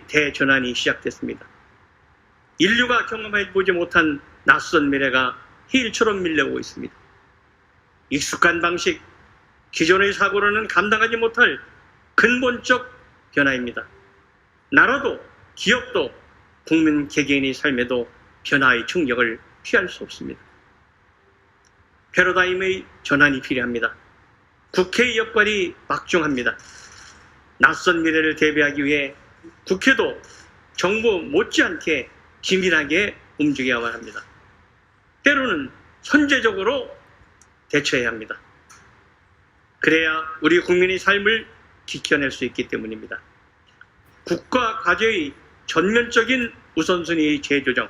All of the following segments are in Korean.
대전환이 시작됐습니다. 인류가 경험해보지 못한 낯선 미래가 해일처럼 밀려오고 있습니다. 익숙한 방식, 기존의 사고로는 감당하지 못할 근본적 변화입니다. 나라도 기업도 국민 개개인의 삶에도 변화의 충격을 피할 수 없습니다. 패러다임의 전환이 필요합니다. 국회의 역할이 막중합니다. 낯선 미래를 대비하기 위해 국회도 정부 못지않게 기민하게 움직여야만 합니다. 때로는 선제적으로 대처해야 합니다. 그래야 우리 국민의 삶을 지켜낼 수 있기 때문입니다. 국가 과제의 전면적인 우선순위의 재조정,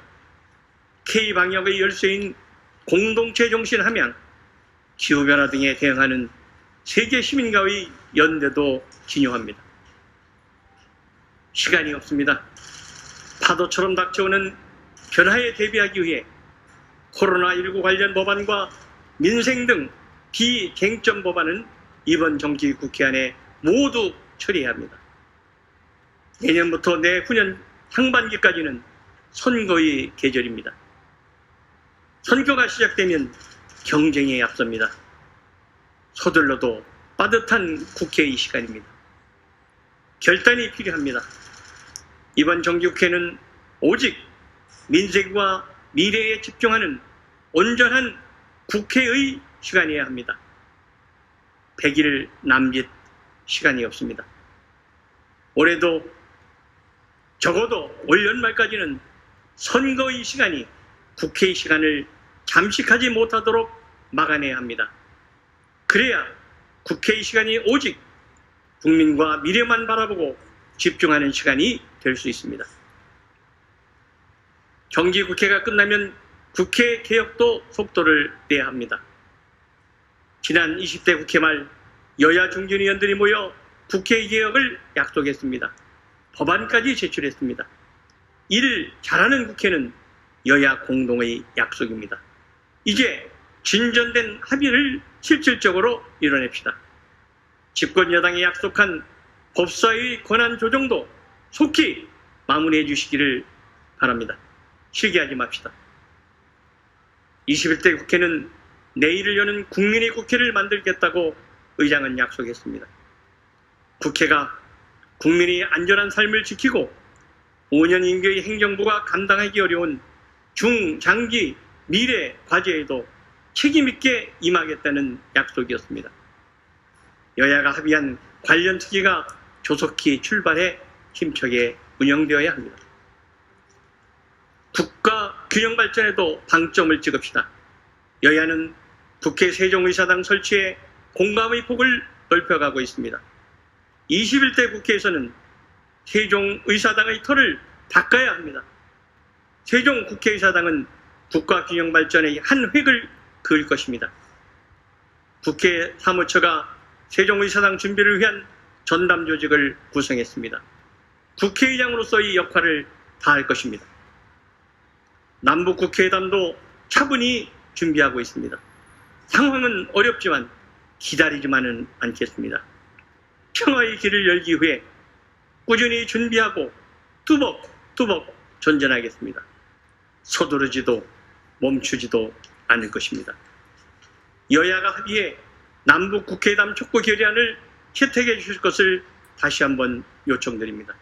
K방역의 열쇠인 공동체 정신 함양, 기후변화 등에 대응하는 세계 시민과의 연대도 기요합니다. 시간이 없습니다. 파도처럼 닥쳐오는 변화에 대비하기 위해 코로나19 관련 법안과 민생 등 비쟁점 법안은 이번 정기 국회 안에 모두 처리해야 합니다. 내년부터 내후년 상반기까지는 선거의 계절입니다. 선거가 시작되면 경쟁에 앞섭니다. 서둘러도 빠듯한 국회의 시간입니다. 결단이 필요합니다. 이번 정기국회는 오직 민생과 미래에 집중하는 온전한 국회의 시간이어야 합니다. 100일 남짓 시간이 없습니다. 올해도 적어도 올 연말까지는 선거의 시간이 국회의 시간을 잠식하지 못하도록 막아내야 합니다. 그래야 국회의 시간이 오직 국민과 미래만 바라보고 집중하는 시간이 될 수 있습니다. 정기국회가 끝나면 국회 개혁도 속도를 내야 합니다. 지난 20대 국회 말 여야 중진 의원들이 모여 국회 개혁을 약속했습니다. 법안까지 제출했습니다. 이를 잘하는 국회는 여야 공동의 약속입니다. 이제 진전된 합의를 실질적으로 이뤄냅시다. 집권 여당이 약속한 법사위의 권한 조정도 속히 마무리해 주시기를 바랍니다. 실기하지 맙시다. 21대 국회는 내일을 여는 국민의 국회를 만들겠다고 의장은 약속했습니다. 국회가 국민의 안전한 삶을 지키고 5년 임기의 행정부가 감당하기 어려운 중장기 미래 과제에도 책임있게 임하겠다는 약속이었습니다. 여야가 합의한 관련 특위가 조속히 출발해 힘차게 운영되어야 합니다. 국가 균형 발전에도 방점을 찍읍시다. 여야는 국회 세종의사당 설치에 공감의 폭을 넓혀가고 있습니다. 21대 국회에서는 세종의사당의 터를 닦아야 합니다. 세종국회의사당은 국가 균형 발전의 한 획을 그을 것입니다. 국회 사무처가 세종의사당 준비를 위한 전담 조직을 구성했습니다. 국회의장으로서의 역할을 다할 것입니다. 남북국회회담도 차분히 준비하고 있습니다. 상황은 어렵지만 기다리지만은 않겠습니다. 평화의 길을 열기 위해 꾸준히 준비하고 뚜벅뚜벅 전전하겠습니다. 서두르지도 멈추지도 않을 것입니다. 여야가 합의해 남북국회회담 촉구 결의안을 채택해 주실 것을 다시 한번 요청드립니다.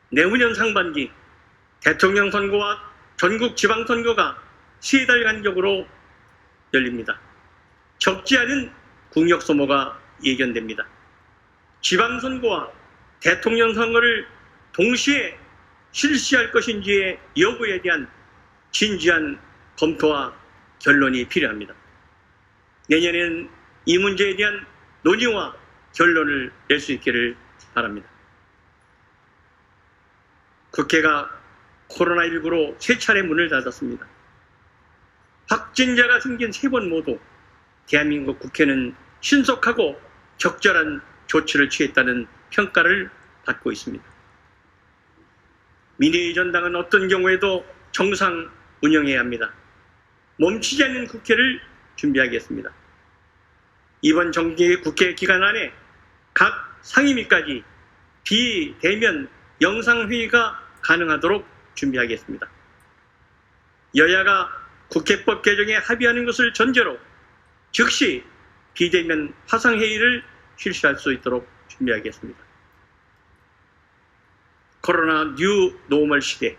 내후년 상반기 대통령 선거와 전국 지방선거가 3달 간격으로 열립니다. 적지 않은 국력 소모가 예견됩니다. 지방선거와 대통령 선거를 동시에 실시할 것인지의 여부에 대한 진지한 검토와 결론이 필요합니다. 내년에는 이 문제에 대한 논의와 결론을 낼 수 있기를 바랍니다. 국회가 코로나19로 3차례 문을 닫았습니다. 확진자가 생긴 3번 모두 대한민국 국회는 신속하고 적절한 조치를 취했다는 평가를 받고 있습니다. 민의의 전당은 어떤 경우에도 정상 운영해야 합니다. 멈추지 않는 국회를 준비하겠습니다. 이번 정기 국회 기간 안에 각 상임위까지 비대면 영상회의가 가능하도록 준비하겠습니다. 여야가 국회법 개정에 합의하는 것을 전제로 즉시 비대면 화상회의를 실시할 수 있도록 준비하겠습니다. 코로나 뉴 노멀 시대,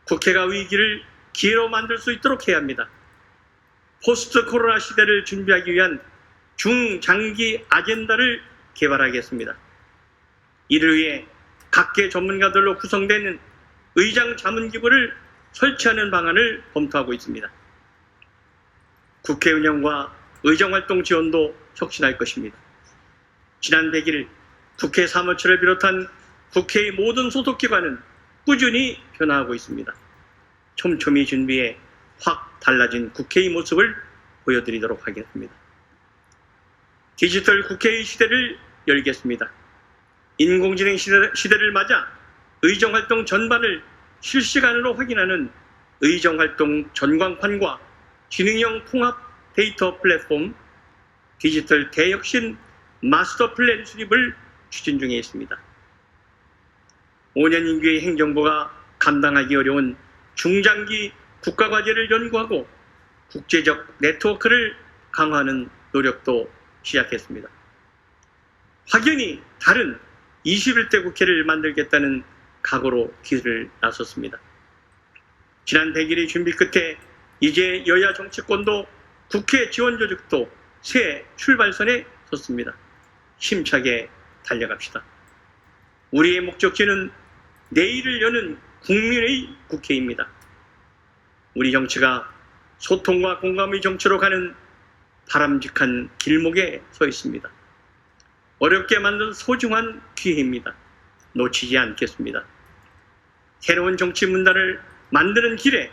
국회가 위기를 기회로 만들 수 있도록 해야 합니다. 포스트 코로나 시대를 준비하기 위한 중장기 아젠다를 개발하겠습니다. 이를 위해 각계 전문가들로 구성된 의장 자문기구를 설치하는 방안을 검토하고 있습니다. 국회 운영과 의정활동 지원도 혁신할 것입니다. 지난 100일 국회 사무처를 비롯한 국회의 모든 소속기관은 꾸준히 변화하고 있습니다. 촘촘히 준비해 확 달라진 국회의 모습을 보여드리도록 하겠습니다. 디지털 국회의 시대를 열겠습니다. 인공지능 시대를 맞아 의정활동 전반을 실시간으로 확인하는 의정활동 전광판과 지능형 통합 데이터 플랫폼 디지털 대혁신 마스터 플랜 수립을 추진 중에 있습니다. 5년 임기의 행정부가 감당하기 어려운 중장기 국가과제를 연구하고 국제적 네트워크를 강화하는 노력도 시작했습니다. 확연히 다른 21대 국회를 만들겠다는 각오로 길을 나섰습니다. 지난 100일의 준비 끝에 이제 여야 정치권도 국회 지원 조직도 새 출발선에 섰습니다. 힘차게 달려갑시다. 우리의 목적지는 내일을 여는 국민의 국회입니다. 우리 정치가 소통과 공감의 정치로 가는 바람직한 길목에 서 있습니다. 어렵게 만든 소중한 기회입니다. 놓치지 않겠습니다. 새로운 정치 문화를 만드는 길에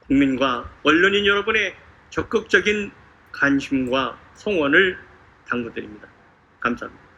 국민과 언론인 여러분의 적극적인 관심과 성원을 당부드립니다. 감사합니다.